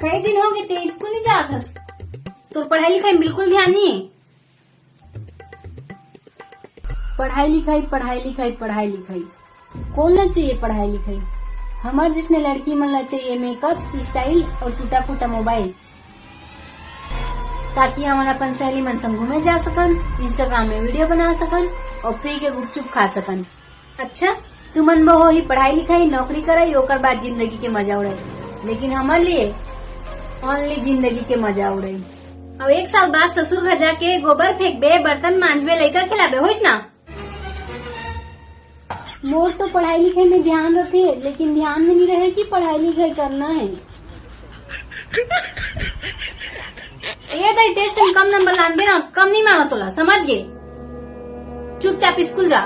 कई दिन हो गए ते स्कूल नहीं जात हस। तो पढ़ाई लिखाई में बिल्कुल ध्यान नहीं है। पढ़ाई लिखाई पढ़ाई लिखाई पढ़ाई लिखाई कौन ला चाहिए पढ़ाई लिखाई। हमार जिसने लड़की मन ला चाहिए मेकअप स्टाइल और टूटा फूटा मोबाइल, ताकि हम अपन सहेली मन संग घूमे जा सकन, इंस्टाग्राम में वीडियो बना सकन और फ्री के गुपचुप खा सकन। अच्छा तू मन वो ही पढ़ाई लिखाई नौकरी कराई ओकर बाद जिंदगी के मजा उड़ाई, लेकिन हमारे लिए ओनली जिंदगी के मजा उड़ाई। अब 1 साल बाद ससुर घर जाके गोबर फेंकबे, बर्तन मांजबे, लड़का खिलाबे, होइस ना। मोर तो पढ़ाई लिखाई में ध्यान रखे, लेकिन ध्यान में नहीं रहे कि पढ़ाई लिखाई करना है। ये टेस्ट में कम नंबर लान दे ना, कम नहीं माना तोला, समझ गए। चुपचाप स्कूल जा।